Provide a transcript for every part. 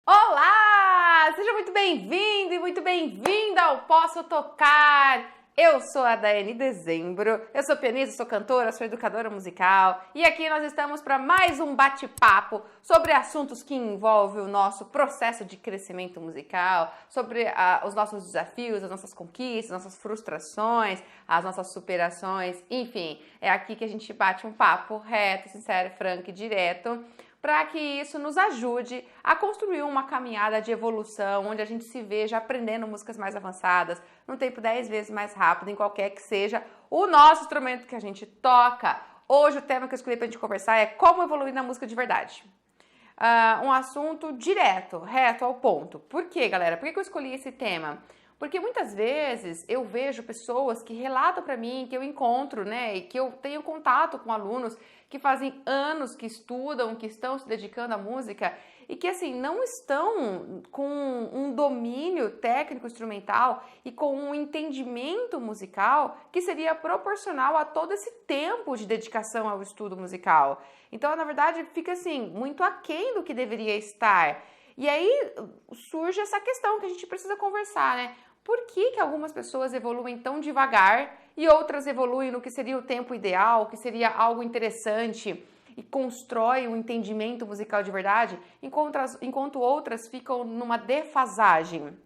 Olá! Seja muito bem-vindo e muito bem-vinda ao Posso Tocar! Eu sou a Daiane Dezembro, eu sou pianista, sou cantora, sou educadora musical e aqui nós estamos para mais um bate-papo sobre assuntos que envolvem o nosso processo de crescimento musical, sobre os nossos desafios, as nossas conquistas, as nossas frustrações, as nossas superações, enfim, é aqui que a gente bate um papo reto, sincero, franco e direto, para que isso nos ajude a construir uma caminhada de evolução, onde a gente se veja aprendendo músicas mais avançadas, num tempo 10 vezes mais rápido, em qualquer que seja o nosso instrumento que a gente toca. Hoje o tema que eu escolhi para a gente conversar é como evoluir na música de verdade. Um assunto direto, reto ao ponto. Por quê, galera? Por que eu escolhi esse tema? Porque muitas vezes eu vejo pessoas que relatam para mim, que eu encontro, né, e que eu tenho contato com alunos que fazem anos que estudam, que estão se dedicando à música e que, assim, não estão com um domínio técnico instrumental e com um entendimento musical que seria proporcional a todo esse tempo de dedicação ao estudo musical. Então, na verdade, fica, assim, muito aquém do que deveria estar. E aí surge essa questão que a gente precisa conversar, né? Por que algumas pessoas evoluem tão devagar e outras evoluem no que seria o tempo ideal, que seria algo interessante e constrói um entendimento musical de verdade, enquanto outras ficam numa defasagem?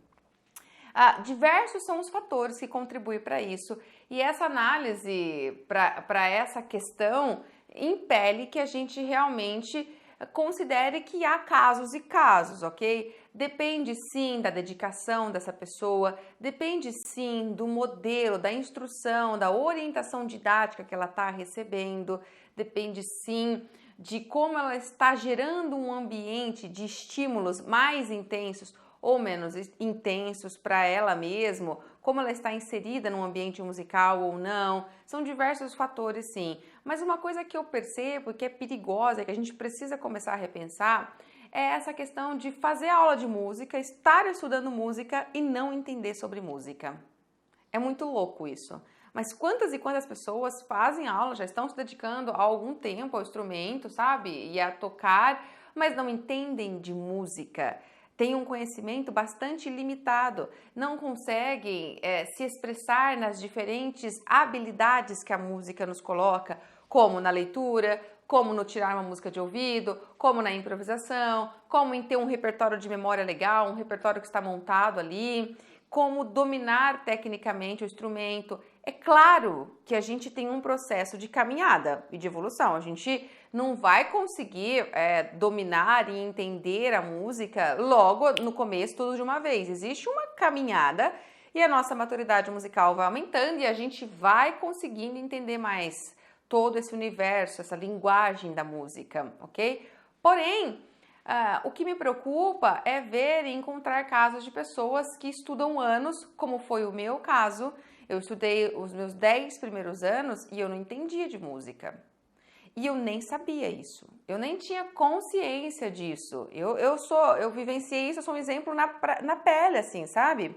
Diversos são os fatores que contribuem para isso e essa análise para essa questão impele que a gente realmente considere que há casos e casos, ok? Depende sim da dedicação dessa pessoa, depende sim do modelo, da instrução, da orientação didática que ela está recebendo, depende sim de como ela está gerando um ambiente de estímulos mais intensos ou menos intensos para ela mesma, como ela está inserida no ambiente musical ou não, são diversos fatores sim. Mas uma coisa que eu percebo que é perigosa, que a gente precisa começar a repensar, é essa questão de fazer aula de música, estar estudando música e não entender sobre música. É muito louco isso. Mas quantas e quantas pessoas fazem aula, já estão se dedicando há algum tempo ao instrumento, sabe? E a tocar, mas não entendem de música. Tem um conhecimento bastante limitado, não conseguem se expressar nas diferentes habilidades que a música nos coloca, como na leitura, como no tirar uma música de ouvido, como na improvisação, como em ter um repertório de memória legal, um repertório que está montado ali, como dominar tecnicamente o instrumento. É claro que a gente tem um processo de caminhada e de evolução, a gente não vai conseguir dominar e entender a música logo no começo, tudo de uma vez. Existe uma caminhada e a nossa maturidade musical vai aumentando e a gente vai conseguindo entender mais todo esse universo, essa linguagem da música, ok? Porém, o que me preocupa é ver e encontrar casos de pessoas que estudam anos, como foi o meu caso. Eu estudei os meus 10 primeiros anos e eu não entendia de música. E eu nem sabia isso. Eu nem tinha consciência disso. Eu vivenciei isso, eu sou um exemplo na pele, assim, sabe?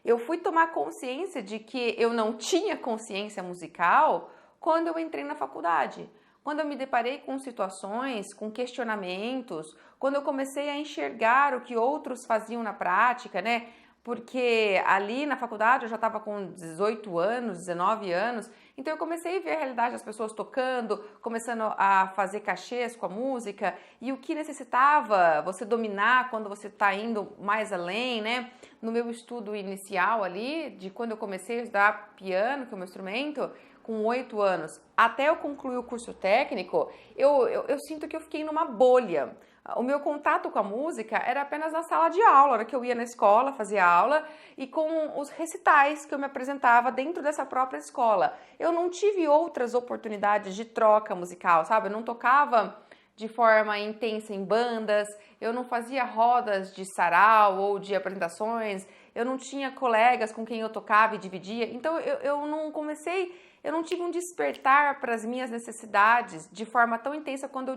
Eu fui tomar consciência de que eu não tinha consciência musical quando eu entrei na faculdade. Quando eu me deparei com situações, com questionamentos, quando eu comecei a enxergar o que outros faziam na prática, né? Porque ali na faculdade eu já estava com 18 anos, 19 anos, então eu comecei a ver a realidade das pessoas tocando, começando a fazer cachês com a música e o que necessitava você dominar quando você está indo mais além, né? No meu estudo inicial ali, de quando eu comecei a estudar piano, que é o meu instrumento, com 8 anos, até eu concluir o curso técnico, eu sinto que eu fiquei numa bolha. O meu contato com a música era apenas na sala de aula, hora que eu ia na escola, fazia aula, e com os recitais que eu me apresentava dentro dessa própria escola. Eu não tive outras oportunidades de troca musical, sabe? Eu não tocava de forma intensa em bandas, eu não fazia rodas de sarau ou de apresentações, eu não tinha colegas com quem eu tocava e dividia, então eu não tive um despertar para as minhas necessidades de forma tão intensa quando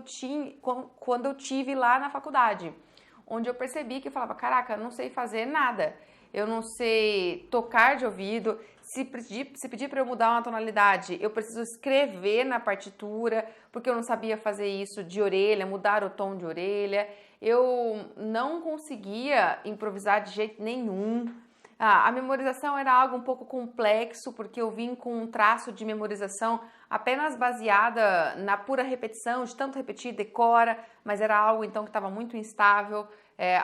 eu tive lá na faculdade, onde eu percebi que eu falava, caraca, eu não sei fazer nada, eu não sei tocar de ouvido, se pedir para eu mudar uma tonalidade, eu preciso escrever na partitura, porque eu não sabia fazer isso de orelha, mudar o tom de orelha. eu não conseguia improvisar de jeito nenhum. A memorização era algo um pouco complexo, porque eu vim com um traço de memorização apenas baseada na pura repetição, de tanto repetir, decora, mas era algo então que estava muito instável,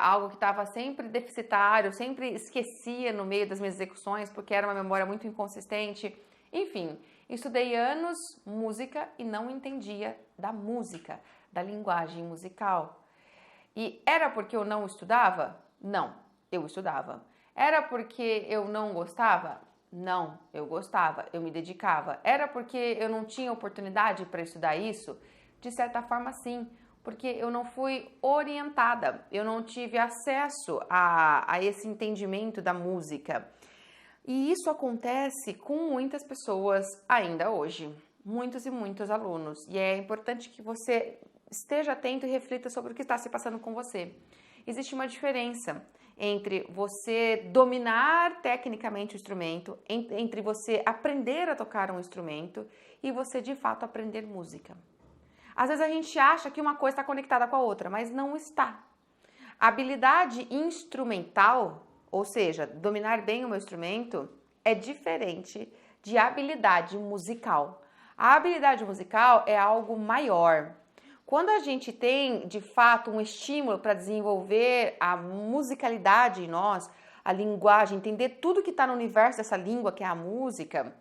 algo que estava sempre deficitário, sempre esquecia no meio das minhas execuções, porque era uma memória muito inconsistente. Enfim, estudei anos música e não entendia da música, da linguagem musical. E era porque eu não estudava? Não, eu estudava. Era porque eu não gostava? Não, eu gostava, eu me dedicava. Era porque eu não tinha oportunidade para estudar isso? De certa forma, sim, porque eu não fui orientada, eu não tive acesso a esse entendimento da música. E isso acontece com muitas pessoas ainda hoje, muitos e muitos alunos. E é importante que você esteja atento e reflita sobre o que está se passando com você. Existe uma diferença entre você dominar tecnicamente o instrumento, entre você aprender a tocar um instrumento e você de fato aprender música. Às vezes a gente acha que uma coisa está conectada com a outra, mas não está. A habilidade instrumental, ou seja, dominar bem o meu instrumento, é diferente de habilidade musical. A habilidade musical é algo maior. Quando a gente tem, de fato, um estímulo para desenvolver a musicalidade em nós, a linguagem, entender tudo que está no universo dessa língua, que é a música,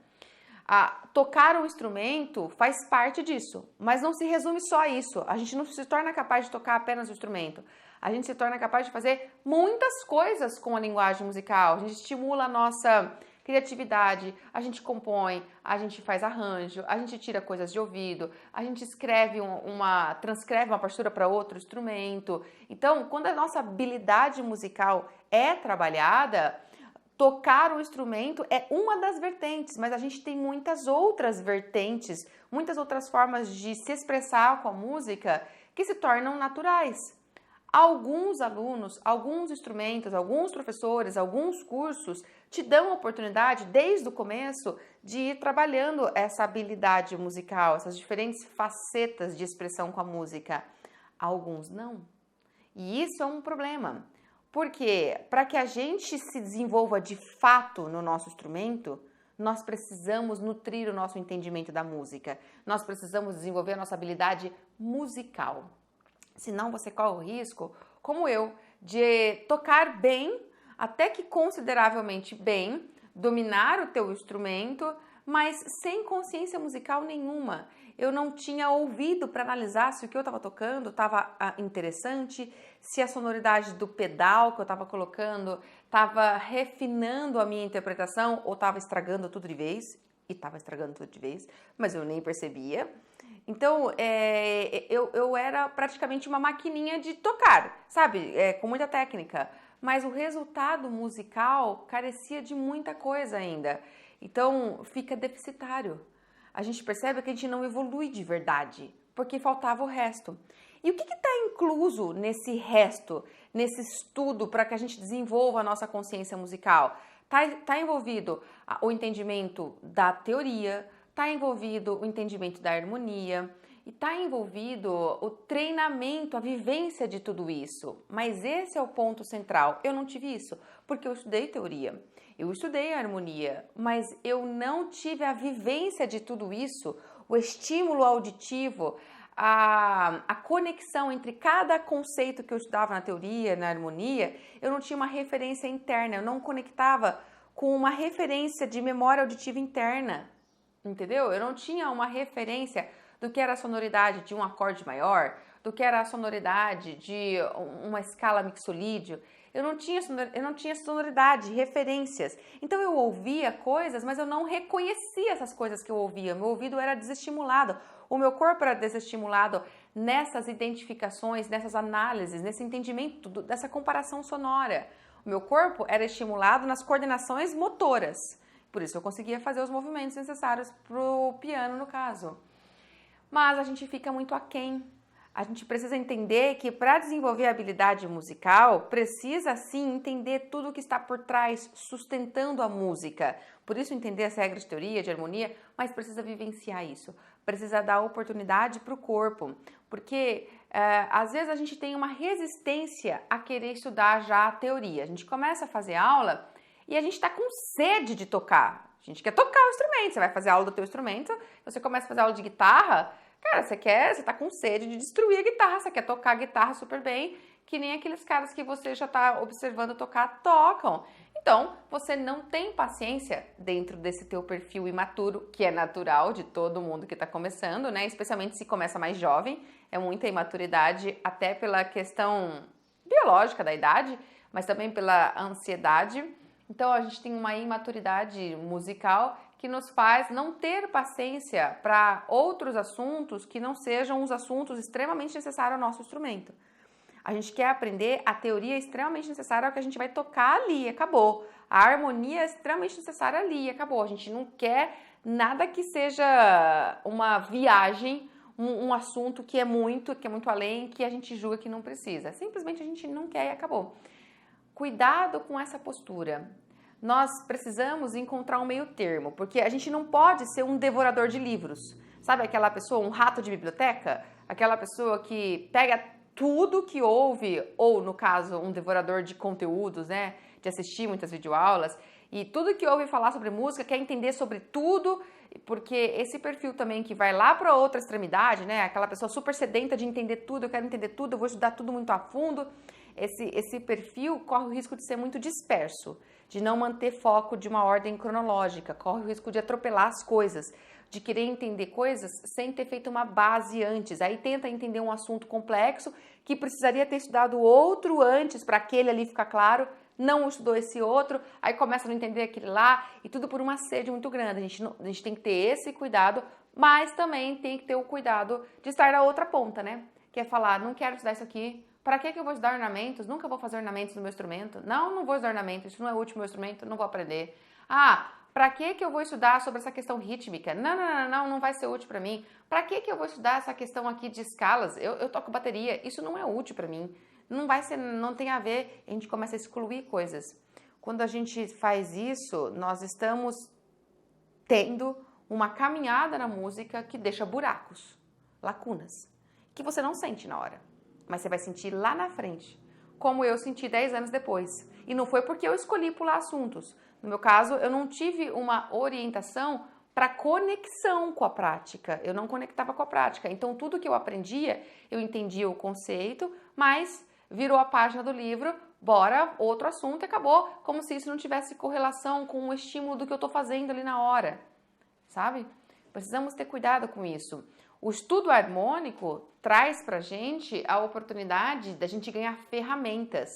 tocar um instrumento faz parte disso, mas não se resume só a isso. A gente não se torna capaz de tocar apenas o instrumento. A gente se torna capaz de fazer muitas coisas com a linguagem musical. A gente estimula a nossa criatividade, a gente compõe, a gente faz arranjo, a gente tira coisas de ouvido, a gente transcreve uma partitura para outro instrumento. Então, quando a nossa habilidade musical é trabalhada, tocar o instrumento é uma das vertentes, mas a gente tem muitas outras vertentes, muitas outras formas de se expressar com a música que se tornam naturais. Alguns alunos, alguns instrumentos, alguns professores, alguns cursos te dão a oportunidade, desde o começo, de ir trabalhando essa habilidade musical, essas diferentes facetas de expressão com a música. Alguns não. E isso é um problema. Porque para que a gente se desenvolva de fato no nosso instrumento, nós precisamos nutrir o nosso entendimento da música. Nós precisamos desenvolver a nossa habilidade musical. Senão você corre o risco, como eu, de tocar bem, até que consideravelmente bem, dominar o teu instrumento, mas sem consciência musical nenhuma. Eu não tinha ouvido para analisar se o que eu estava tocando estava interessante, se a sonoridade do pedal que eu estava colocando estava refinando a minha interpretação ou estava estragando tudo de vez. E estava estragando tudo de vez, mas eu nem percebia. Então, eu era praticamente uma maquininha de tocar, sabe? Com muita técnica. Mas o resultado musical carecia de muita coisa ainda. Então, fica deficitário. A gente percebe que a gente não evolui de verdade, porque faltava o resto. E o que está incluso nesse resto, nesse estudo para que a gente desenvolva a nossa consciência musical? Está envolvido o entendimento da teoria, está envolvido o entendimento da harmonia e está envolvido o treinamento, a vivência de tudo isso. Mas esse é o ponto central. Eu não tive isso, porque eu estudei teoria, eu estudei harmonia, mas eu não tive a vivência de tudo isso, o estímulo auditivo, a conexão entre cada conceito que eu estudava na teoria, na harmonia. Eu não tinha uma referência interna, eu não conectava com uma referência de memória auditiva interna, entendeu? Eu não tinha uma referência do que era a sonoridade de um acorde maior, do que era a sonoridade de uma escala mixolídio. Eu não tinha sonoridade, referências. Então eu ouvia coisas, mas eu não reconhecia essas coisas que eu ouvia. Meu ouvido era desestimulado. O meu corpo era desestimulado nessas identificações, nessas análises, nesse entendimento dessa comparação sonora. O meu corpo era estimulado nas coordenações motoras. Por isso eu conseguia fazer os movimentos necessários para o piano, no caso. Mas a gente fica muito aquém. A gente precisa entender que para desenvolver a habilidade musical, precisa sim entender tudo o que está por trás, sustentando a música. Por isso entender as regras de teoria, de harmonia, mas precisa vivenciar isso. Precisa dar oportunidade para o corpo. Porque às vezes a gente tem uma resistência a querer estudar já a teoria. A gente começa a fazer aula e a gente está com sede de tocar. A gente quer tocar o instrumento. Você vai fazer aula do teu instrumento, você começa a fazer aula de guitarra, cara, você tá com sede de destruir a guitarra, você quer tocar a guitarra super bem, que nem aqueles caras que você já tá observando tocar, tocam. Então, você não tem paciência dentro desse teu perfil imaturo, que é natural de todo mundo que tá começando, né? Especialmente se começa mais jovem, é muita imaturidade, até pela questão biológica da idade, mas também pela ansiedade. Então, a gente tem uma imaturidade musical que nos faz não ter paciência para outros assuntos que não sejam os assuntos extremamente necessários ao nosso instrumento. A gente quer aprender a teoria extremamente necessária ao que a gente vai tocar ali, acabou. A harmonia é extremamente necessária ali, acabou. A gente não quer nada que seja uma viagem, um assunto que é muito além, que a gente julga que não precisa. Simplesmente a gente não quer e acabou. Cuidado com essa postura. Nós precisamos encontrar um meio termo, porque a gente não pode ser um devorador de livros. Sabe aquela pessoa, um rato de biblioteca? Aquela pessoa que pega tudo que ouve, ou no caso, um devorador de conteúdos, né? De assistir muitas videoaulas, e tudo que ouve falar sobre música, quer entender sobre tudo, porque esse perfil também que vai lá para outra extremidade, né? Aquela pessoa super sedenta de entender tudo, eu quero entender tudo, eu vou estudar tudo muito a fundo. Esse perfil corre o risco de ser muito disperso, de não manter foco de uma ordem cronológica, corre o risco de atropelar as coisas, de querer entender coisas sem ter feito uma base antes. Aí tenta entender um assunto complexo que precisaria ter estudado outro antes para aquele ali ficar claro, não estudou esse outro, aí começa a não entender aquele lá, e tudo por uma sede muito grande. A gente tem que ter esse cuidado, mas também tem que ter o cuidado de estar na outra ponta, né? Que é falar, não quero estudar isso aqui. Para que eu vou estudar ornamentos? Nunca vou fazer ornamentos no meu instrumento. Não vou estudar ornamentos, isso não é útil no meu instrumento, não vou aprender. Para que eu vou estudar sobre essa questão rítmica? Não vai ser útil para mim. Para que eu vou estudar essa questão aqui de escalas? Eu toco bateria, isso não é útil para mim. Não tem a ver, a gente começa a excluir coisas. Quando a gente faz isso, nós estamos tendo uma caminhada na música que deixa buracos, lacunas, que você não sente na hora, mas você vai sentir lá na frente, como eu senti 10 anos depois. E não foi porque eu escolhi pular assuntos. No meu caso, eu não tive uma orientação para conexão com a prática. Eu não conectava com a prática. Então, tudo que eu aprendia, eu entendia o conceito, mas virou a página do livro, bora, outro assunto e acabou, como se isso não tivesse correlação com o estímulo do que eu estou fazendo ali na hora, sabe? Precisamos ter cuidado com isso. O estudo harmônico traz pra gente a oportunidade da gente ganhar ferramentas.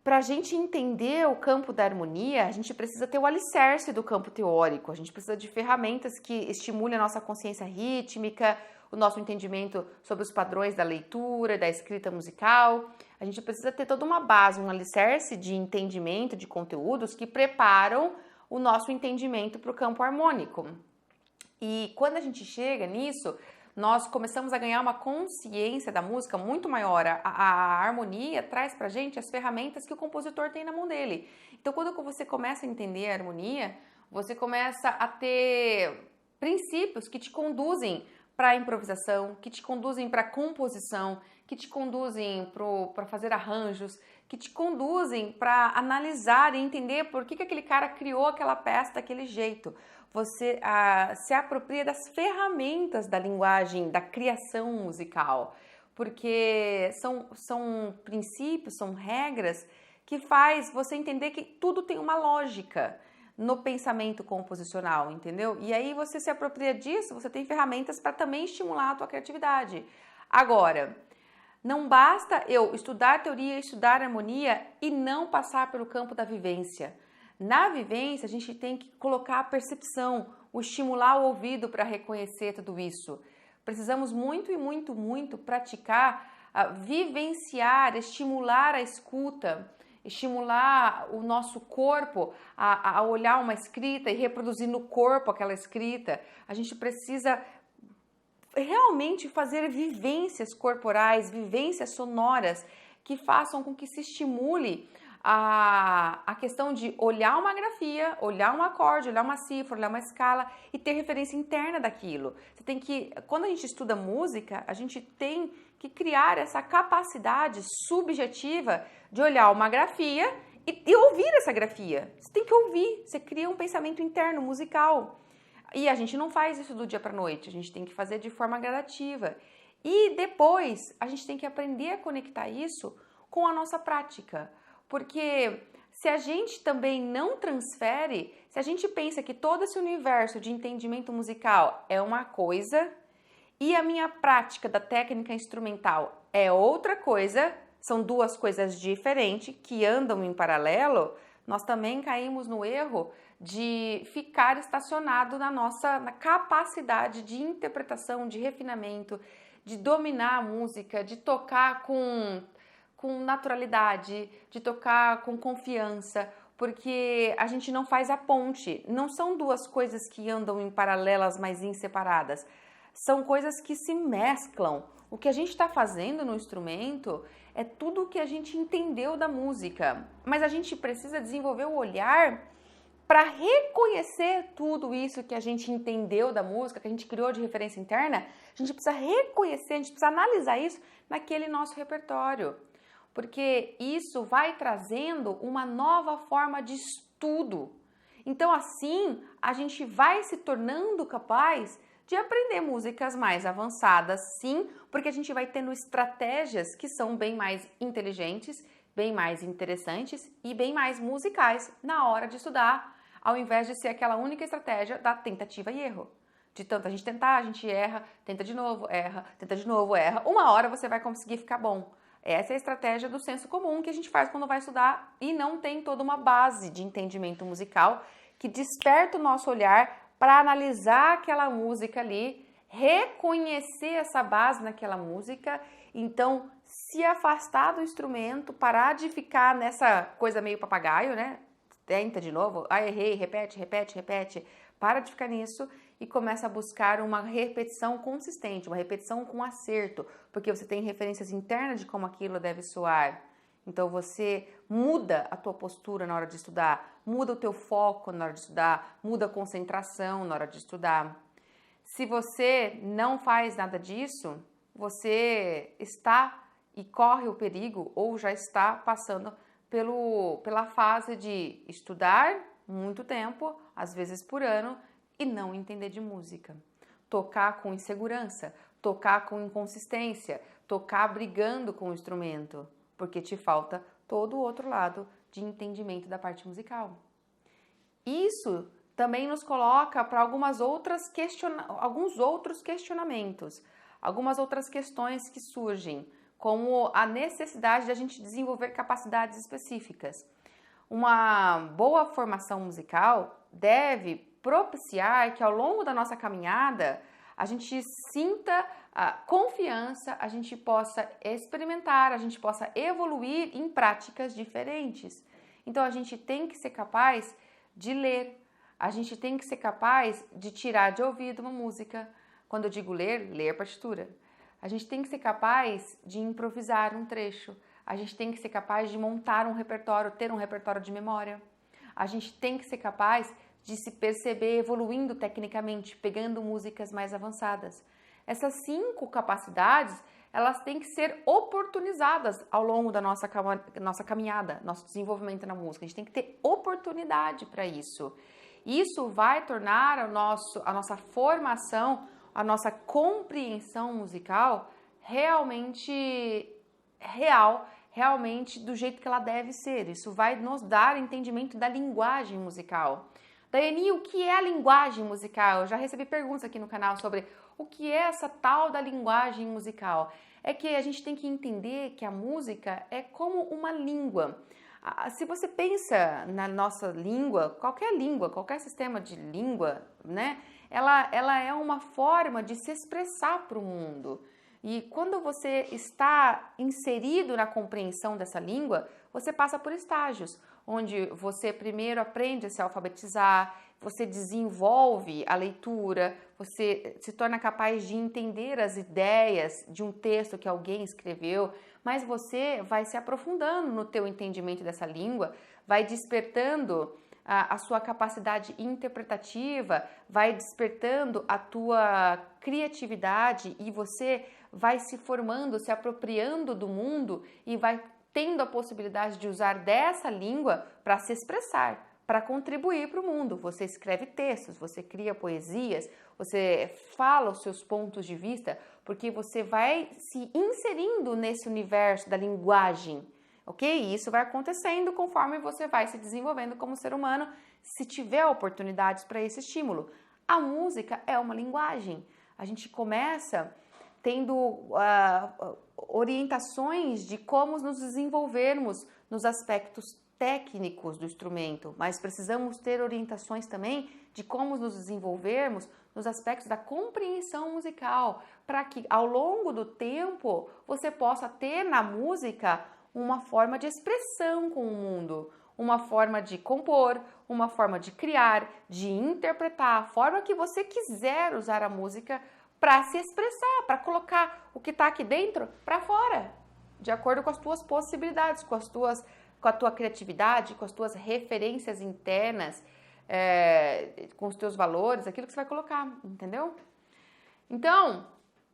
Para a gente entender o campo da harmonia, a gente precisa ter o alicerce do campo teórico, a gente precisa de ferramentas que estimulem a nossa consciência rítmica, o nosso entendimento sobre os padrões da leitura, da escrita musical. A gente precisa ter toda uma base, um alicerce de entendimento de conteúdos que preparam o nosso entendimento para o campo harmônico. E quando a gente chega nisso, nós começamos a ganhar uma consciência da música muito maior. A harmonia traz pra gente as ferramentas que o compositor tem na mão dele. Então, quando você começa a entender a harmonia, você começa a ter princípios que te conduzem para a improvisação, que te conduzem para a composição, que te conduzem para fazer arranjos, que te conduzem para analisar e entender por que aquele cara criou aquela peça daquele jeito. Você se apropria das ferramentas da linguagem, da criação musical, porque são princípios, são regras que faz você entender que tudo tem uma lógica no pensamento composicional, entendeu? E aí você se apropria disso, você tem ferramentas para também estimular a tua criatividade. Agora, não basta eu estudar teoria, estudar harmonia e não passar pelo campo da vivência. Na vivência, a gente tem que colocar a percepção, o estimular o ouvido para reconhecer tudo isso. Precisamos muito praticar, vivenciar, estimular a escuta, estimular o nosso corpo a olhar uma escrita e reproduzir no corpo aquela escrita. A gente precisa realmente fazer vivências corporais, vivências sonoras que façam com que se estimule a questão de olhar uma grafia, olhar um acorde, olhar uma cifra, olhar uma escala e ter referência interna daquilo. Você tem que, quando a gente estuda música, a gente tem que criar essa capacidade subjetiva de olhar uma grafia e ouvir essa grafia. Você tem que ouvir, você cria um pensamento interno musical. E a gente não faz isso do dia para a noite, a gente tem que fazer de forma gradativa. E depois a gente tem que aprender a conectar isso com a nossa prática. Porque se a gente também não transfere, se a gente pensa que todo esse universo de entendimento musical é uma coisa e a minha prática da técnica instrumental é outra coisa, são duas coisas diferentes que andam em paralelo, nós também caímos no erro de ficar estacionado na capacidade de interpretação, de refinamento, de dominar a música, de tocar com naturalidade, de tocar com confiança, porque a gente não faz a ponte. Não são duas coisas que andam em paralelas, mas inseparadas. São coisas que se mesclam. O que a gente está fazendo no instrumento é tudo o que a gente entendeu da música, mas a gente precisa desenvolver o olhar para reconhecer tudo isso que a gente entendeu da música, que a gente criou de referência interna. A gente precisa reconhecer, a gente precisa analisar isso naquele nosso repertório, porque isso vai trazendo uma nova forma de estudo. Então, assim, a gente vai se tornando capaz de aprender músicas mais avançadas, sim, porque a gente vai tendo estratégias que são bem mais inteligentes, bem mais interessantes e bem mais musicais na hora de estudar, ao invés de ser aquela única estratégia da tentativa e erro. De tanto a gente tentar, a gente erra, tenta de novo, erra, tenta de novo, erra. Uma hora você vai conseguir ficar bom. Essa é a estratégia do senso comum que a gente faz quando vai estudar e não tem toda uma base de entendimento musical que desperta o nosso olhar para analisar aquela música ali, reconhecer essa base naquela música, então se afastar do instrumento, parar de ficar nessa coisa meio papagaio, né? Tenta de novo, errei, repete, repete, repete. Para de ficar nisso e começa a buscar uma repetição consistente, uma repetição com acerto, porque você tem referências internas de como aquilo deve soar. Então você muda a tua postura na hora de estudar, muda o teu foco na hora de estudar, muda a concentração na hora de estudar. Se você não faz nada disso, você está e corre o perigo ou já está passando pela fase de estudar muito tempo, às vezes por ano, e não entender de música. Tocar com insegurança, tocar com inconsistência, tocar brigando com o instrumento, porque te falta todo o outro lado de entendimento da parte musical. Isso também nos coloca para alguns outros questionamentos, algumas outras questões que surgem, como a necessidade de a gente desenvolver capacidades específicas. Uma boa formação musical deve propiciar que ao longo da nossa caminhada a gente sinta confiança, a gente possa experimentar, a gente possa evoluir em práticas diferentes. Então a gente tem que ser capaz de ler, a gente tem que ser capaz de tirar de ouvido uma música. Quando eu digo ler partitura. A gente tem que ser capaz de improvisar um trecho. A gente tem que ser capaz de montar um repertório, ter um repertório de memória. A gente tem que ser capaz de se perceber evoluindo tecnicamente, pegando músicas mais avançadas. Essas 5 capacidades, elas têm que ser oportunizadas ao longo da nossa caminhada, nosso desenvolvimento na música. A gente tem que ter oportunidade para isso. Isso vai tornar a nossa formação, a nossa compreensão musical realmente real, realmente do jeito que ela deve ser. Isso vai nos dar entendimento da linguagem musical. Daiane, o que é a linguagem musical? Eu já recebi perguntas aqui no canal sobre o que é essa tal da linguagem musical. É que a gente tem que entender que a música é como uma língua. Se você pensa na nossa língua, qualquer sistema de língua, né? Ela é uma forma de se expressar para o mundo. E quando você está inserido na compreensão dessa língua, você passa por estágios, onde você primeiro aprende a se alfabetizar, você desenvolve a leitura, você se torna capaz de entender as ideias de um texto que alguém escreveu, mas você vai se aprofundando no teu entendimento dessa língua, vai despertando a sua capacidade interpretativa, vai despertando a tua criatividade e você vai se formando, se apropriando do mundo e vai tendo a possibilidade de usar dessa língua para se expressar, para contribuir para o mundo. Você escreve textos, você cria poesias, você fala os seus pontos de vista, porque você vai se inserindo nesse universo da linguagem, ok? E isso vai acontecendo conforme você vai se desenvolvendo como ser humano, se tiver oportunidades para esse estímulo. A música é uma linguagem. A gente começa tendo orientações de como nos desenvolvermos nos aspectos técnicos do instrumento, mas precisamos ter orientações também de como nos desenvolvermos nos aspectos da compreensão musical, para que ao longo do tempo você possa ter na música uma forma de expressão com o mundo, uma forma de compor, uma forma de criar, de interpretar, a forma que você quiser usar a música para se expressar, para colocar o que está aqui dentro para fora, de acordo com as tuas possibilidades, com a tua criatividade, com as tuas referências internas, com os teus valores, aquilo que você vai colocar, entendeu? Então,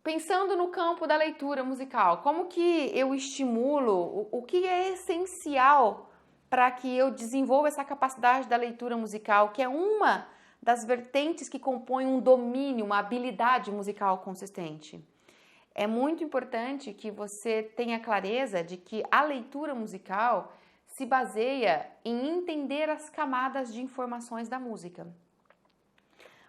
pensando no campo da leitura musical, como que eu estimulo, o que é essencial para que eu desenvolva essa capacidade da leitura musical, que é uma das vertentes que compõem um domínio, uma habilidade musical consistente. É muito importante que você tenha clareza de que a leitura musical se baseia em entender as camadas de informações da música.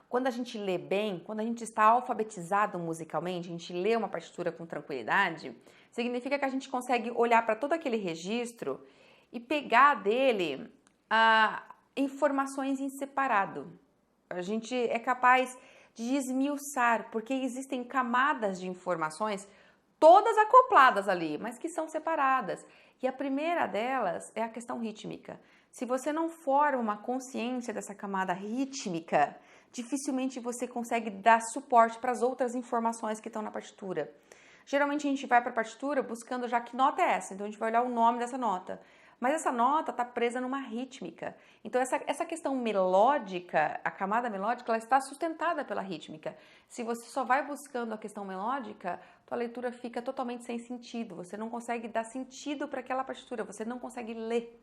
Quando a gente lê bem, quando a gente está alfabetizado musicalmente, a gente lê uma partitura com tranquilidade, significa que a gente consegue olhar para todo aquele registro e pegar dele informações em separado. A gente é capaz de esmiuçar, porque existem camadas de informações todas acopladas ali, mas que são separadas. E a primeira delas é a questão rítmica. Se você não forma uma consciência dessa camada rítmica, dificilmente você consegue dar suporte para as outras informações que estão na partitura. Geralmente a gente vai para a partitura buscando já que nota é essa, então a gente vai olhar o nome dessa nota. Mas essa nota está presa numa rítmica. Então essa questão melódica, a camada melódica, ela está sustentada pela rítmica. Se você só vai buscando a questão melódica, tua leitura fica totalmente sem sentido. Você não consegue dar sentido para aquela partitura, você não consegue ler.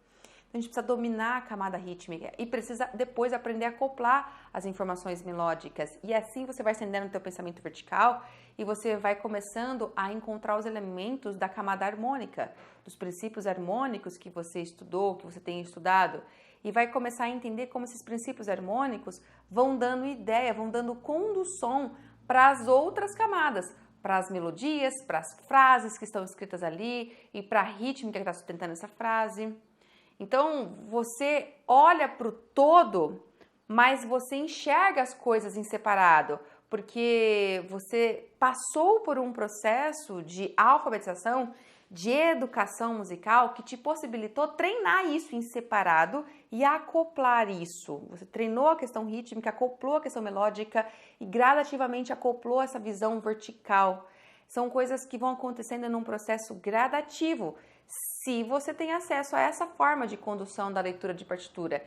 Então a gente precisa dominar a camada rítmica e precisa depois aprender a acoplar as informações melódicas. E assim você vai estendendo o teu pensamento vertical e você vai começando a encontrar os elementos da camada harmônica, dos princípios harmônicos que você estudou, que você tem estudado. E vai começar a entender como esses princípios harmônicos vão dando ideia, vão dando condução para as outras camadas, para as melodias, para as frases que estão escritas ali e para a rítmica que está sustentando essa frase. Então, você olha para o todo, mas você enxerga as coisas em separado, porque você passou por um processo de alfabetização, de educação musical, que te possibilitou treinar isso em separado e acoplar isso. Você treinou a questão rítmica, acoplou a questão melódica e gradativamente acoplou essa visão vertical. São coisas que vão acontecendo num processo gradativo, se você tem acesso a essa forma de condução da leitura de partitura.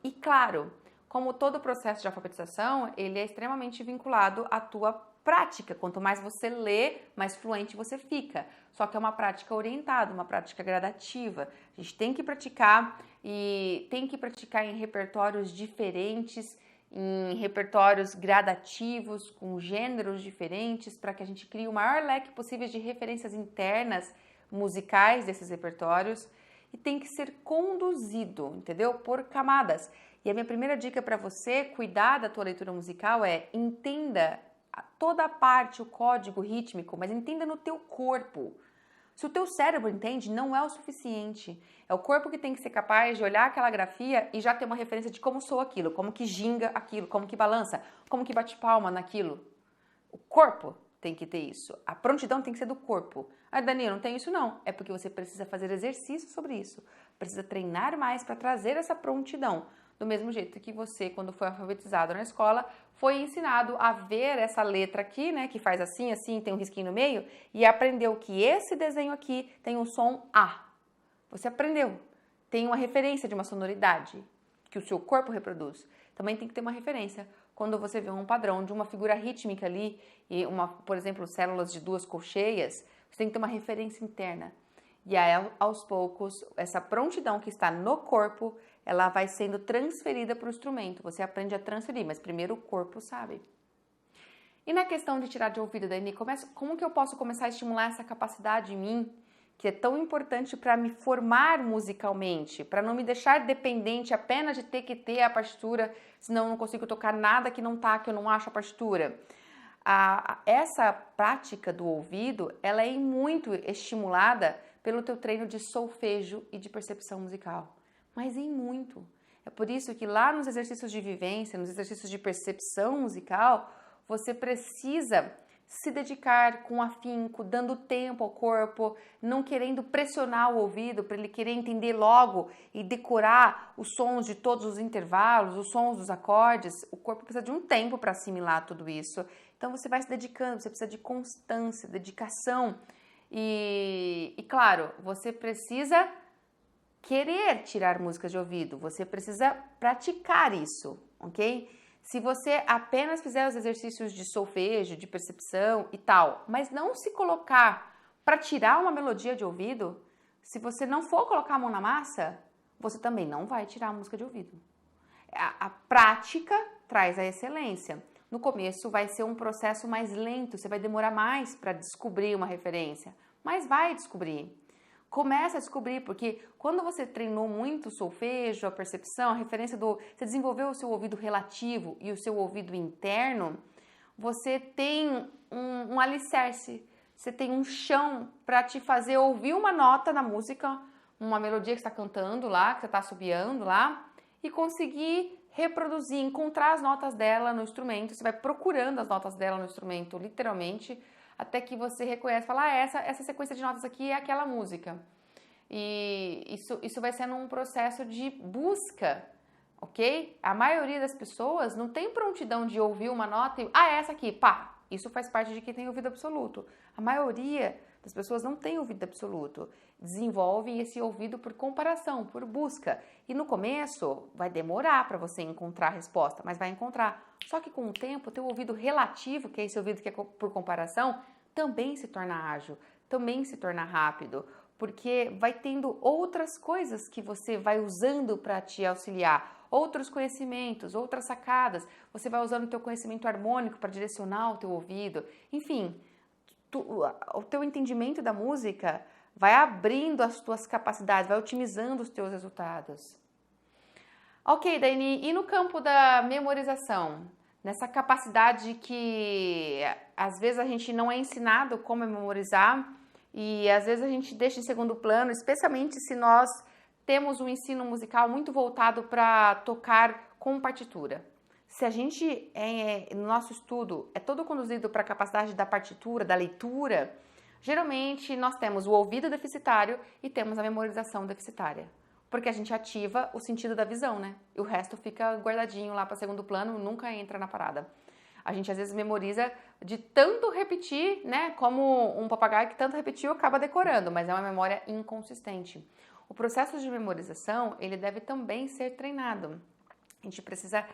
E claro, como todo processo de alfabetização, ele é extremamente vinculado à tua prática. Quanto mais você lê, mais fluente você fica. Só que é uma prática orientada, uma prática gradativa. A gente tem que praticar e tem que praticar em repertórios diferentes, em repertórios gradativos, com gêneros diferentes, para que a gente crie o maior leque possível de referências internas musicais desses repertórios, e tem que ser conduzido, entendeu? Por camadas. E a minha primeira dica para você cuidar da tua leitura musical é: entenda toda a parte, o código rítmico, mas entenda no teu corpo. Se o teu cérebro entende, não é o suficiente. É o corpo que tem que ser capaz de olhar aquela grafia e já ter uma referência de como soa aquilo, como que ginga aquilo, como que balança, como que bate palma naquilo. O corpo tem que ter isso. A prontidão tem que ser do corpo. Ah, Dani, eu não tenho isso não. É porque você precisa fazer exercício sobre isso. Precisa treinar mais para trazer essa prontidão. Do mesmo jeito que você, quando foi alfabetizado na escola, foi ensinado a ver essa letra aqui, né, que faz assim, assim, tem um risquinho no meio, e aprendeu que esse desenho aqui tem um som A. Você aprendeu. Tem uma referência de uma sonoridade que o seu corpo reproduz. Também tem que ter uma referência. Quando você vê um padrão de uma figura rítmica ali, e por exemplo, células de 2 colcheias, você tem que ter uma referência interna. E aí, aos poucos, essa prontidão que está no corpo, ela vai sendo transferida para o instrumento. Você aprende a transferir, mas primeiro o corpo sabe. E na questão de tirar de ouvido, Dani, como que eu posso começar a estimular essa capacidade em mim, que é tão importante para me formar musicalmente, para não me deixar dependente apenas de ter que ter a partitura, senão eu não consigo tocar nada que não tá, que eu não acho a partitura. Essa prática do ouvido, ela é muito estimulada pelo teu treino de solfejo e de percepção musical, mas em muito. É por isso que lá nos exercícios de vivência, nos exercícios de percepção musical, você precisa se dedicar com afinco, dando tempo ao corpo, não querendo pressionar o ouvido para ele querer entender logo e decorar os sons de todos os intervalos, os sons dos acordes. O corpo precisa de um tempo para assimilar tudo isso. Então você vai se dedicando, você precisa de constância, dedicação e claro, você precisa querer tirar músicas de ouvido, você precisa praticar isso, ok? Se você apenas fizer os exercícios de solfejo, de percepção e tal, mas não se colocar para tirar uma melodia de ouvido, se você não for colocar a mão na massa, você também não vai tirar a música de ouvido. A prática traz a excelência. No começo vai ser um processo mais lento, você vai demorar mais para descobrir uma referência, mas vai descobrir. Começa a descobrir, porque quando você treinou muito o solfejo, a percepção, a referência você desenvolveu o seu ouvido relativo e o seu ouvido interno, você tem um alicerce, você tem um chão para te fazer ouvir uma nota na música, uma melodia que você está cantando lá, que você está assobiando lá, e conseguir reproduzir, encontrar as notas dela no instrumento. Você vai procurando as notas dela no instrumento, literalmente, até que você reconhece, fala, essa sequência de notas aqui é aquela música. E isso vai sendo um processo de busca, ok? A maioria das pessoas não tem prontidão de ouvir uma nota e, essa aqui, pá! Isso faz parte de quem tem ouvido absoluto. A maioria das pessoas não tem ouvido absoluto. Desenvolvem esse ouvido por comparação, por busca. E no começo vai demorar para você encontrar a resposta, mas vai encontrar. Só que com o tempo, o teu ouvido relativo, que é esse ouvido que é por comparação, também se torna ágil, também se torna rápido, porque vai tendo outras coisas que você vai usando para te auxiliar, outros conhecimentos, outras sacadas. Você vai usando o teu conhecimento harmônico para direcionar o teu ouvido. Enfim, o teu entendimento da música vai abrindo as tuas capacidades, vai otimizando os teus resultados. Ok, Dani, e no campo da memorização? Nessa capacidade que às vezes a gente não é ensinado como é memorizar e às vezes a gente deixa em segundo plano, especialmente se nós temos um ensino musical muito voltado para tocar com partitura. Se a gente, no nosso estudo, é todo conduzido para a capacidade da partitura, da leitura, geralmente nós temos o ouvido deficitário e temos a memorização deficitária. Porque a gente ativa o sentido da visão, né? E o resto fica guardadinho lá para segundo plano, nunca entra na parada. A gente às vezes memoriza de tanto repetir, né? Como um papagaio que tanto repetiu acaba decorando, mas é uma memória inconsistente. O processo de memorização, ele deve também ser treinado. A gente precisa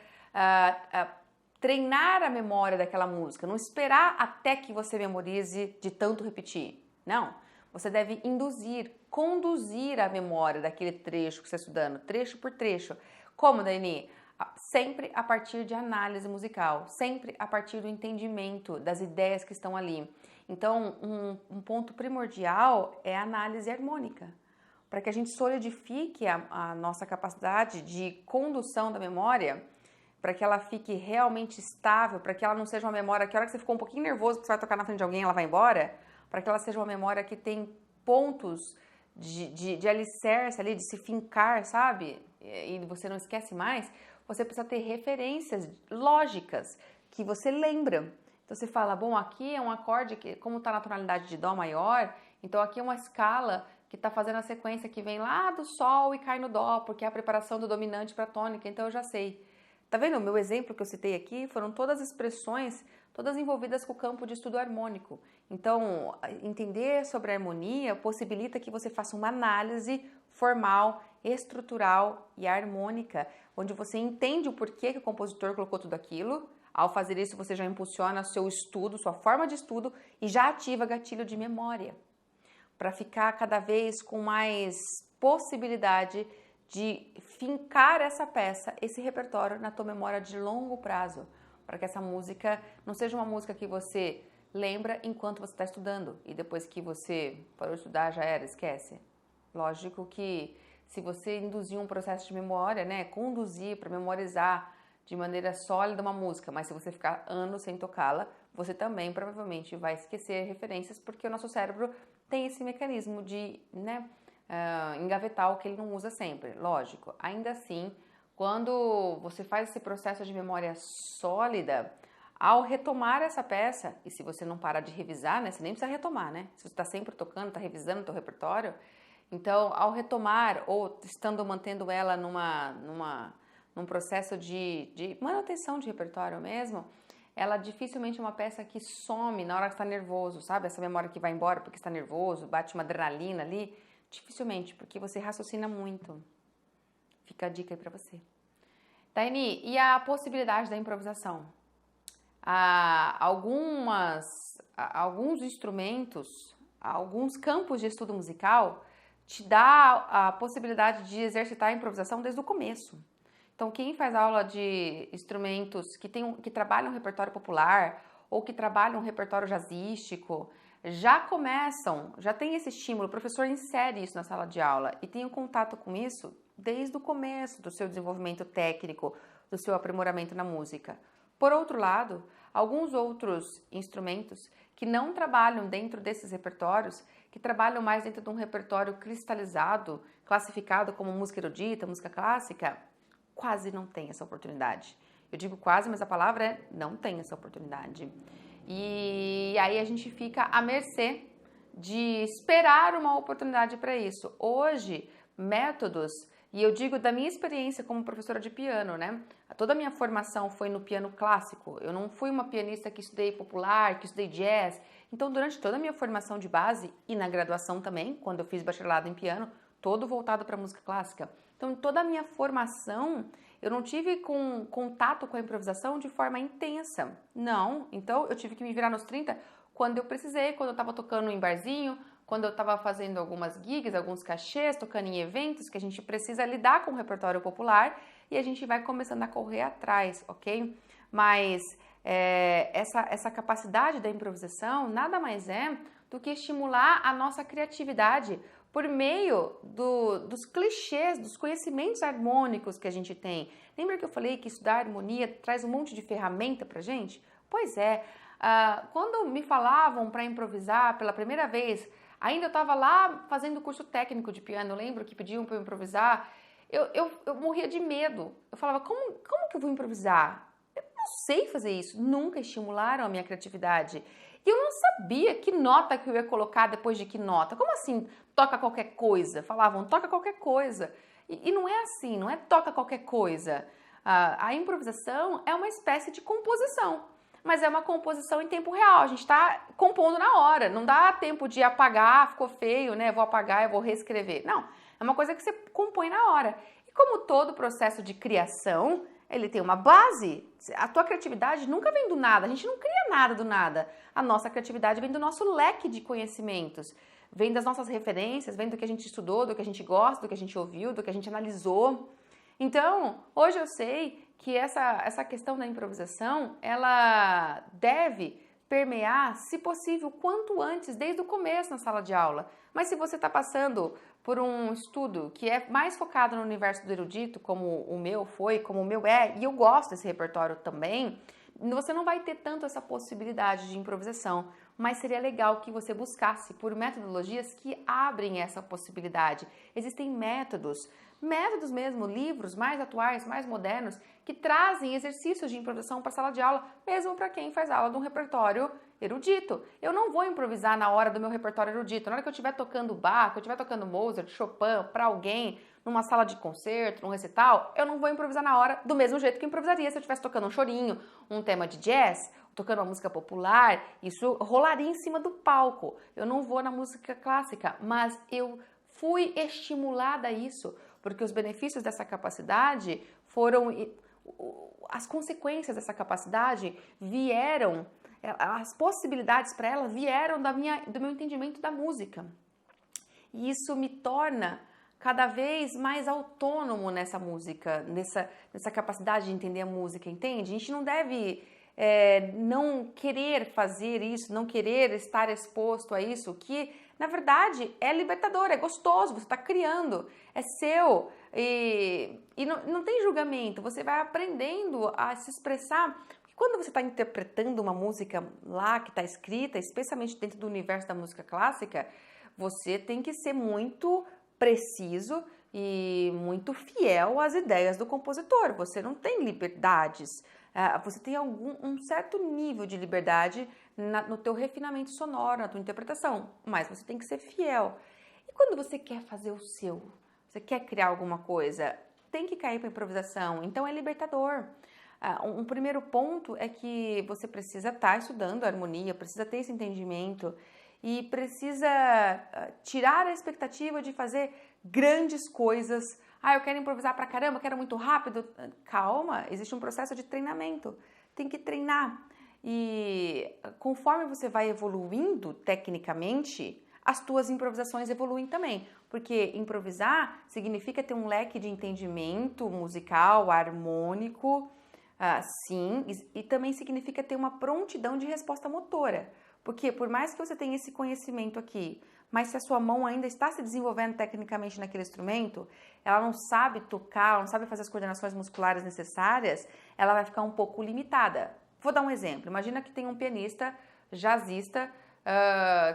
treinar a memória daquela música, não esperar até que você memorize de tanto repetir. Não, você deve conduzir a memória daquele trecho que você está estudando, trecho por trecho. Como, Dani? Sempre a partir de análise musical, sempre a partir do entendimento das ideias que estão ali. Então, um ponto primordial é a análise harmônica, para que a gente solidifique a nossa capacidade de condução da memória, para que ela fique realmente estável, para que ela não seja uma memória que a hora que você ficou um pouquinho nervoso porque você vai tocar na frente de alguém, ela vai embora, para que ela seja uma memória que tem pontos de alicerce ali, de se fincar, sabe? E você não esquece mais. Você precisa ter referências lógicas que você lembra. Então você fala, bom, aqui é um acorde que, como está na tonalidade de Dó maior, então aqui é uma escala que está fazendo a sequência que vem lá do Sol e cai no Dó, porque é a preparação do dominante para a tônica, então eu já sei. Tá vendo? O meu exemplo que eu citei aqui foram todas expressões, todas envolvidas com o campo de estudo harmônico. Então, entender sobre a harmonia possibilita que você faça uma análise formal, estrutural e harmônica, onde você entende o porquê que o compositor colocou tudo aquilo. Ao fazer isso, você já impulsiona seu estudo, sua forma de estudo e já ativa gatilho de memória, para ficar cada vez com mais possibilidade de fincar essa peça, esse repertório na tua memória de longo prazo, para que essa música não seja uma música que você lembra enquanto você está estudando e depois que você parou de estudar já era, esquece. Lógico que se você induzir um processo de memória, né, conduzir para memorizar de maneira sólida uma música, mas se você ficar anos sem tocá-la, você também provavelmente vai esquecer referências, porque o nosso cérebro tem esse mecanismo de, né, engavetar o que ele não usa sempre. Lógico, ainda assim, quando você faz esse processo de memória sólida, ao retomar essa peça, e se você não parar de revisar, né, você nem precisa retomar, né? Se você está sempre tocando, está revisando o teu repertório, então, ao retomar ou estando mantendo ela num processo de manutenção de repertório mesmo, ela dificilmente é uma peça que some na hora que está nervoso, sabe? Essa memória que vai embora porque está nervoso, bate uma adrenalina ali, dificilmente, porque você raciocina muito. Fica a dica aí para você. Taini, e a possibilidade da improvisação? Alguns instrumentos, alguns campos de estudo musical te dá a possibilidade de exercitar a improvisação desde o começo. Então, quem faz aula de instrumentos que trabalham um repertório popular ou que trabalham um repertório jazzístico, já tem esse estímulo, o professor insere isso na sala de aula e tem um contato com isso desde o começo do seu desenvolvimento técnico, do seu aprimoramento na música. Por outro lado, alguns outros instrumentos que não trabalham dentro desses repertórios, que trabalham mais dentro de um repertório cristalizado, classificado como música erudita, música clássica, quase não tem essa oportunidade. Eu digo quase, mas a palavra é não tem essa oportunidade. E aí a gente fica à mercê de esperar uma oportunidade para isso. Hoje, métodos, e eu digo da minha experiência como professora de piano, né? Toda a minha formação foi no piano clássico. Eu não fui uma pianista que estudei popular, que estudei jazz. Então, durante toda a minha formação de base e na graduação também, quando eu fiz bacharelado em piano, todo voltado para música clássica. Então, toda a minha formação, eu não tive contato com a improvisação de forma intensa. Não. Então, eu tive que me virar nos 30 quando eu precisei, quando eu estava tocando em barzinho, quando eu estava fazendo algumas gigs, alguns cachês, tocando em eventos que a gente precisa lidar com o repertório popular e a gente vai começando a correr atrás, ok? Mas essa capacidade da improvisação nada mais é do que estimular a nossa criatividade por meio dos clichês, dos conhecimentos harmônicos que a gente tem. Lembra que eu falei que estudar harmonia traz um monte de ferramenta pra gente? Pois é. Quando me falavam para improvisar pela primeira vez, ainda eu estava lá fazendo curso técnico de piano, eu lembro que pediam para eu improvisar, eu morria de medo. Eu falava, como que eu vou improvisar? Eu não sei fazer isso. Nunca estimularam a minha criatividade. E eu não sabia que nota que eu ia colocar depois de que nota. Como assim, toca qualquer coisa? Falavam, toca qualquer coisa. E não é assim, não é toca qualquer coisa. A improvisação é uma espécie de composição, mas é uma composição em tempo real. A gente está compondo na hora. Não dá tempo de apagar, ficou feio, né? Vou apagar, eu vou reescrever. Não, é uma coisa que você compõe na hora. E como todo processo de criação, ele tem uma base. A tua criatividade nunca vem do nada. A gente não cria nada do nada. A nossa criatividade vem do nosso leque de conhecimentos. Vem das nossas referências, vem do que a gente estudou, do que a gente gosta, do que a gente ouviu, do que a gente analisou. Então, hoje eu sei que essa questão da improvisação, ela deve permear, se possível, quanto antes, desde o começo na sala de aula. Mas se você está passando por um estudo que é mais focado no universo do erudito, como o meu foi, como o meu é, e eu gosto desse repertório também, você não vai ter tanto essa possibilidade de improvisação, mas seria legal que você buscasse por metodologias que abrem essa possibilidade. Existem métodos mesmo, livros mais atuais, mais modernos, que trazem exercícios de improvisação para a sala de aula, mesmo para quem faz aula de um repertório erudito. Eu não vou improvisar na hora do meu repertório erudito. Na hora que eu estiver tocando Bach, que eu estiver tocando Mozart, Chopin, para alguém, numa sala de concerto, num recital, eu não vou improvisar na hora do mesmo jeito que eu improvisaria se eu estivesse tocando um chorinho, um tema de jazz, tocando uma música popular. Isso rolaria em cima do palco. Eu não vou na música clássica, mas eu fui estimulada a isso, porque os benefícios dessa capacidade foram... As consequências dessa capacidade vieram, as possibilidades para ela vieram do meu entendimento da música. E isso me torna cada vez mais autônomo nessa música, nessa capacidade de entender a música, entende? A gente não deve não querer fazer isso, não querer estar exposto a isso, que na verdade é libertador, é gostoso, você está criando, é seu e não tem julgamento, você vai aprendendo a se expressar. Porque quando você está interpretando uma música lá que está escrita, especialmente dentro do universo da música clássica, você tem que ser muito preciso e muito fiel às ideias do compositor. Você não tem liberdades, você tem um certo nível de liberdade no teu refinamento sonoro, na tua interpretação, mas você tem que ser fiel. E quando você quer fazer o seu, você quer criar alguma coisa, tem que cair para improvisação, então é libertador. Um primeiro ponto é que você precisa estar estudando a harmonia, precisa ter esse entendimento e precisa tirar a expectativa de fazer grandes coisas. Eu quero improvisar pra caramba, quero muito rápido. Calma, existe um processo de treinamento. Tem que treinar. E conforme você vai evoluindo tecnicamente, as tuas improvisações evoluem também. Porque improvisar significa ter um leque de entendimento musical, harmônico, sim, e também significa ter uma prontidão de resposta motora. Porque por mais que você tenha esse conhecimento aqui, mas se a sua mão ainda está se desenvolvendo tecnicamente naquele instrumento, ela não sabe tocar, ela não sabe fazer as coordenações musculares necessárias, ela vai ficar um pouco limitada. Vou dar um exemplo. Imagina que tem um pianista, jazzista,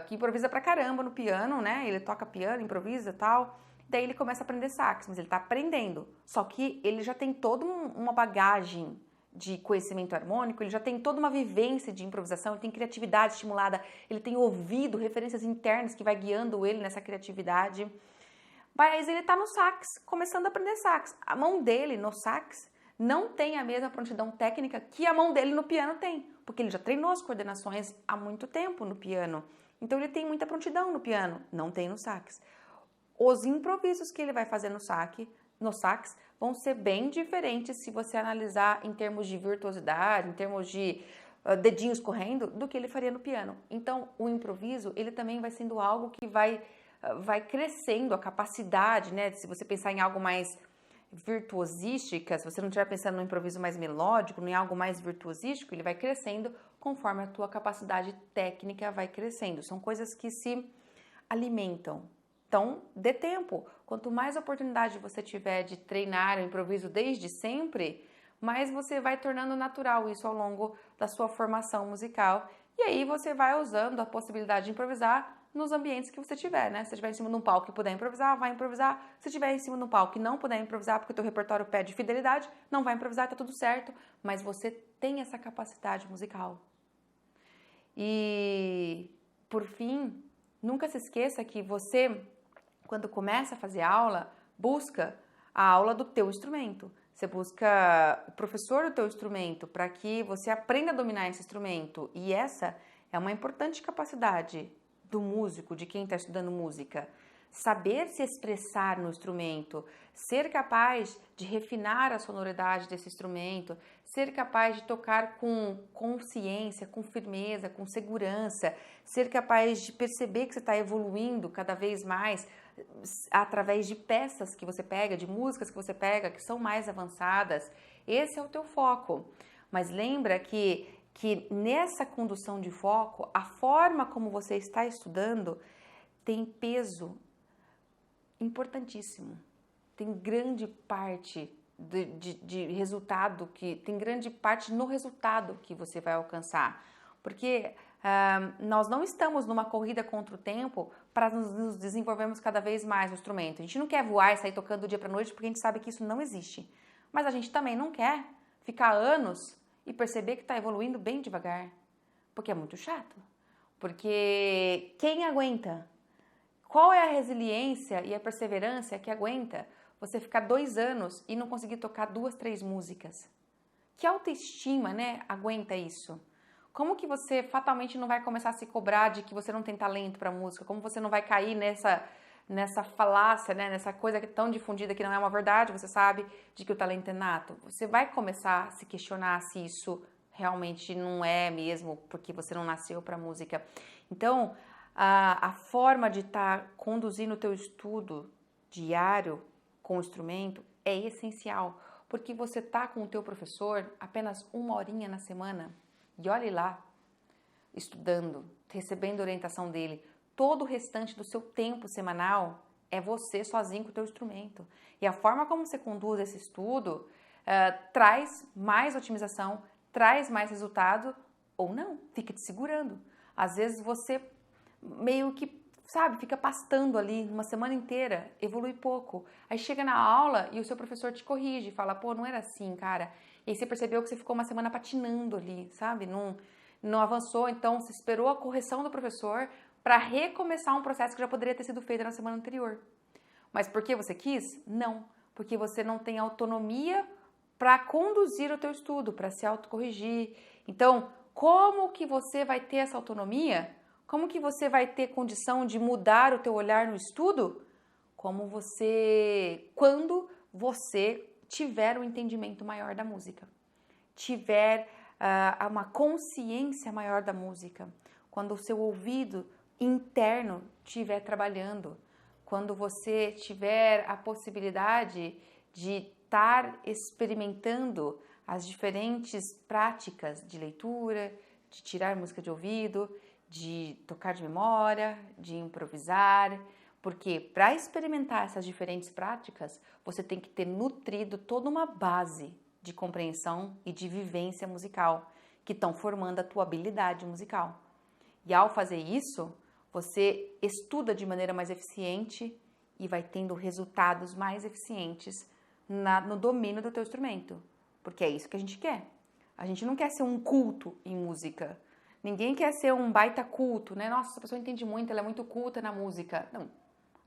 que improvisa pra caramba no piano, né? Ele toca piano, improvisa e tal. Daí ele começa a aprender sax, mas ele tá aprendendo. Só que ele já tem toda uma bagagem de conhecimento harmônico, ele já tem toda uma vivência de improvisação, ele tem criatividade estimulada, ele tem ouvido, referências internas que vai guiando ele nessa criatividade. Mas ele está no sax, começando a aprender sax. A mão dele no sax não tem a mesma prontidão técnica que a mão dele no piano tem, porque ele já treinou as coordenações há muito tempo no piano. Então ele tem muita prontidão no piano, não tem no sax. Os improvisos que ele vai fazer no sax vão ser bem diferentes se você analisar em termos de virtuosidade, em termos de dedinhos correndo, do que ele faria no piano. Então, o improviso, ele também vai sendo algo que vai crescendo a capacidade, né? Se você pensar em algo mais virtuosística, se você não estiver pensando no improviso mais melódico, em algo mais virtuosístico, ele vai crescendo conforme a tua capacidade técnica vai crescendo. São coisas que se alimentam. Então, dê tempo. Quanto mais oportunidade você tiver de treinar o improviso desde sempre, mais você vai tornando natural isso ao longo da sua formação musical. E aí você vai usando a possibilidade de improvisar nos ambientes que você tiver, né? Se você estiver em cima de um palco e puder improvisar, vai improvisar. Se estiver em cima de um palco e não puder improvisar porque o teu repertório pede fidelidade, não vai improvisar, tá tudo certo. Mas você tem essa capacidade musical. E, por fim, nunca se esqueça que você, quando começa a fazer aula, busca a aula do teu instrumento. Você busca o professor do teu instrumento para que você aprenda a dominar esse instrumento. E essa é uma importante capacidade do músico, de quem está estudando música. Saber se expressar no instrumento, ser capaz de refinar a sonoridade desse instrumento, ser capaz de tocar com consciência, com firmeza, com segurança, ser capaz de perceber que você está evoluindo cada vez mais através de peças que você pega, de músicas que você pega, que são mais avançadas. Esse é o teu foco. Mas lembra que nessa condução de foco, a forma como você está estudando tem peso importantíssimo. Tem grande parte de resultado, tem grande parte no resultado que você vai alcançar. Porque nós não estamos numa corrida contra o tempo para nos desenvolvermos cada vez mais no instrumento. A gente não quer voar e sair tocando do dia para a noite porque a gente sabe que isso não existe. Mas a gente também não quer ficar anos e perceber que está evoluindo bem devagar. Porque é muito chato. Porque quem aguenta? Qual é a resiliência e a perseverança que aguenta você ficar 2 anos e não conseguir tocar 2, 3 músicas? Que autoestima, né, aguenta isso? Como que você fatalmente não vai começar a se cobrar de que você não tem talento para música? Como você não vai cair nessa falácia, né, nessa coisa que é tão difundida que não é uma verdade, você sabe, de que o talento é nato? Você vai começar a se questionar se isso realmente não é mesmo, porque você não nasceu para música. Então, a forma de estar conduzindo o teu estudo diário com o instrumento é essencial, porque você tá com o teu professor apenas 1 horinha na semana, e olhe lá, estudando, recebendo orientação dele. Todo o restante do seu tempo semanal é você sozinho com o teu instrumento. E a forma como você conduz esse estudo traz mais otimização, traz mais resultado, ou não, fica te segurando. Às vezes você meio que, sabe, fica pastando ali uma semana inteira, evolui pouco. Aí chega na aula e o seu professor te corrige, fala, pô, não era assim, cara. E aí você percebeu que você ficou uma semana patinando ali, sabe? Não avançou, então você esperou a correção do professor para recomeçar um processo que já poderia ter sido feito na semana anterior. Mas por que você quis? Não, porque você não tem autonomia para conduzir o teu estudo, para se autocorrigir. Então, como que você vai ter essa autonomia? Como que você vai ter condição de mudar o teu olhar no estudo? Quando você tiver um entendimento maior da música, tiver uma consciência maior da música, quando o seu ouvido interno estiver trabalhando, quando você tiver a possibilidade de estar experimentando as diferentes práticas de leitura, de tirar música de ouvido, de tocar de memória, de improvisar, porque para experimentar essas diferentes práticas, você tem que ter nutrido toda uma base de compreensão e de vivência musical, que estão formando a tua habilidade musical. E ao fazer isso, você estuda de maneira mais eficiente e vai tendo resultados mais eficientes no domínio do teu instrumento, porque é isso que a gente quer. A gente não quer ser um culto em música. Ninguém quer ser um baita culto, né? Nossa, essa pessoa entende muito, ela é muito culta na música. Não,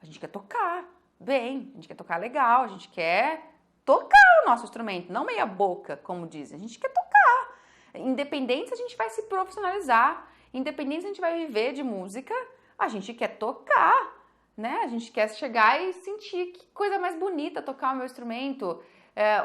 a gente quer tocar bem, a gente quer tocar legal, a gente quer tocar o nosso instrumento, não meia boca, como dizem. A gente quer tocar. Independente se a gente vai se profissionalizar, independente se a gente vai viver de música, a gente quer tocar, né? A gente quer chegar e sentir que coisa mais bonita tocar o meu instrumento.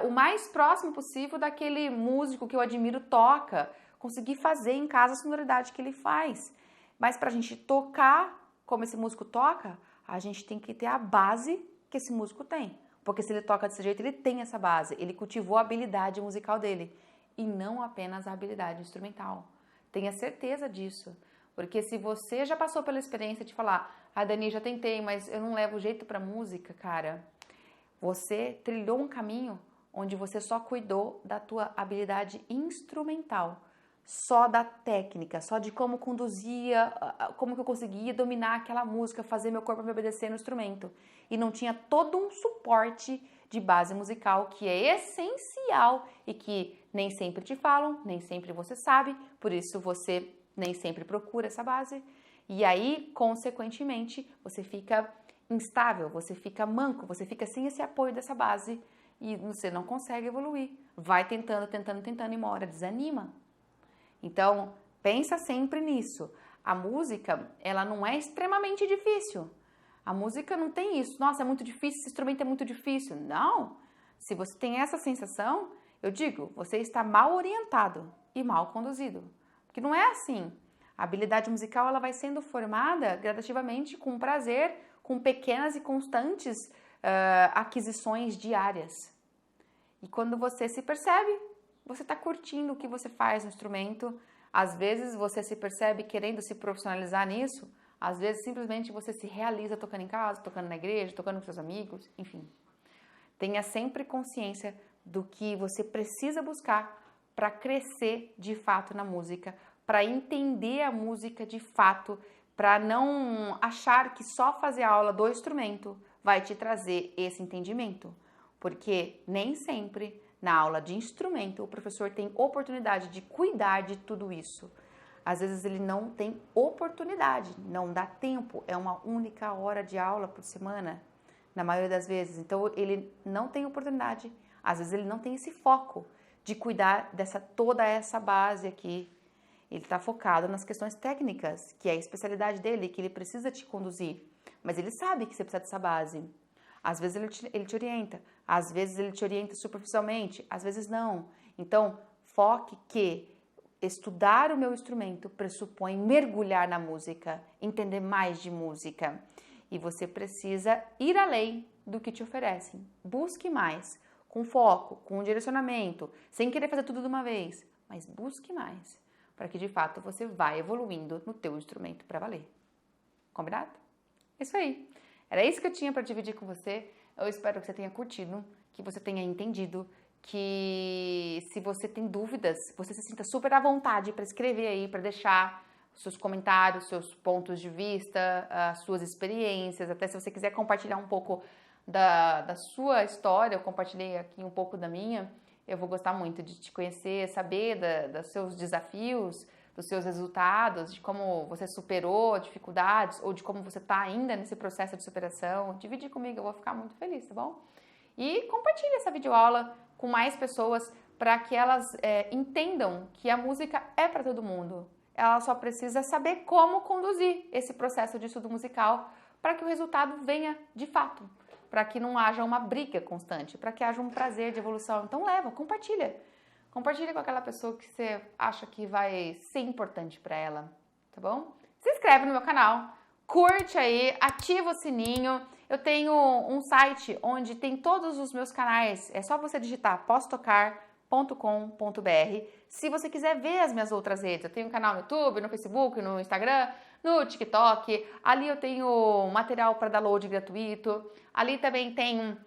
O mais próximo possível daquele músico que eu admiro toca, conseguir fazer em casa a sonoridade que ele faz. Mas para a gente tocar como esse músico toca, a gente tem que ter a base que esse músico tem. Porque se ele toca desse jeito, ele tem essa base, ele cultivou a habilidade musical dele e não apenas a habilidade instrumental. Tenha certeza disso. Porque se você já passou pela experiência de falar, Dani, já tentei, mas eu não levo jeito para música, cara, você trilhou um caminho onde você só cuidou da tua habilidade instrumental, só da técnica, só de como conduzia, como que eu conseguia dominar aquela música, fazer meu corpo me obedecer no instrumento. E não tinha todo um suporte de base musical que é essencial e que nem sempre te falam, nem sempre você sabe, por isso você nem sempre procura essa base. E aí, consequentemente, você fica instável, você fica manco, você fica sem esse apoio dessa base e você não consegue evoluir. Vai tentando e uma hora desanima. Então, pensa sempre nisso. A música, ela não é extremamente difícil. A música não tem isso. Nossa, é muito difícil, esse instrumento é muito difícil. Não. Se você tem essa sensação, eu digo, você está mal orientado e mal conduzido. Porque não é assim. A habilidade musical, ela vai sendo formada gradativamente com prazer, com pequenas e constantes aquisições diárias. E quando você se percebe, você está curtindo o que você faz no instrumento. Às vezes você se percebe querendo se profissionalizar nisso. Às vezes simplesmente você se realiza tocando em casa, tocando na igreja, tocando com seus amigos, enfim. Tenha sempre consciência do que você precisa buscar para crescer de fato na música, para entender a música de fato, para não achar que só fazer aula do instrumento vai te trazer esse entendimento. Porque nem sempre na aula de instrumento o professor tem oportunidade de cuidar de tudo isso. Às vezes ele não tem oportunidade, não dá tempo, é uma única hora de aula por semana, na maioria das vezes. Então ele não tem oportunidade, às vezes ele não tem esse foco de cuidar dessa toda essa base aqui. Ele está focado nas questões técnicas, que é a especialidade dele, que ele precisa te conduzir. Mas ele sabe que você precisa dessa base. Às vezes ele te orienta, às vezes ele te orienta superficialmente, às vezes não. Então, foque que estudar o meu instrumento pressupõe mergulhar na música, entender mais de música. E você precisa ir além do que te oferecem. Busque mais, com foco, com direcionamento, sem querer fazer tudo de uma vez, mas busque mais, para que de fato você vá evoluindo no teu instrumento para valer. Combinado? Isso aí. Era isso que eu tinha para dividir com você. Eu espero que você tenha curtido, que você tenha entendido, que se você tem dúvidas, você se sinta super à vontade para escrever aí, para deixar seus comentários, seus pontos de vista, as suas experiências, até se você quiser compartilhar um pouco da sua história, eu compartilhei aqui um pouco da minha, eu vou gostar muito de te conhecer, saber dos seus desafios, dos seus resultados, de como você superou dificuldades ou de como você está ainda nesse processo de superação. Dividir comigo, eu vou ficar muito feliz, tá bom? E compartilhe essa videoaula com mais pessoas para que elas entendam que a música é para todo mundo. Ela só precisa saber como conduzir esse processo de estudo musical para que o resultado venha de fato, para que não haja uma briga constante, para que haja um prazer de evolução. Então leva, compartilha. Compartilha com aquela pessoa que você acha que vai ser importante para ela, tá bom? Se inscreve no meu canal, curte aí, ativa o sininho. Eu tenho um site onde tem todos os meus canais, é só você digitar posstocar.com.br. Se você quiser ver as minhas outras redes, eu tenho um canal no YouTube, no Facebook, no Instagram, no TikTok. Ali eu tenho material para download gratuito. Ali também tem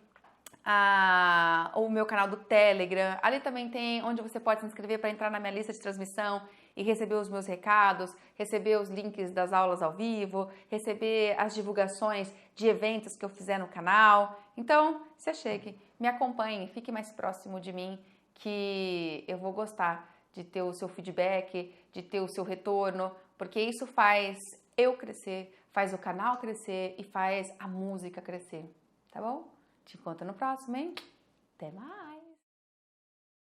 o meu canal do Telegram. Ali também tem onde você pode se inscrever para entrar na minha lista de transmissão e receber os meus recados, receber os links das aulas ao vivo, receber as divulgações de eventos que eu fizer no canal. Então, se achegue, me acompanhe, fique mais próximo de mim, que eu vou gostar de ter o seu feedback, de ter o seu retorno, porque isso faz eu crescer, faz o canal crescer e faz a música crescer, tá bom? Te encontro no próximo, hein? Até mais!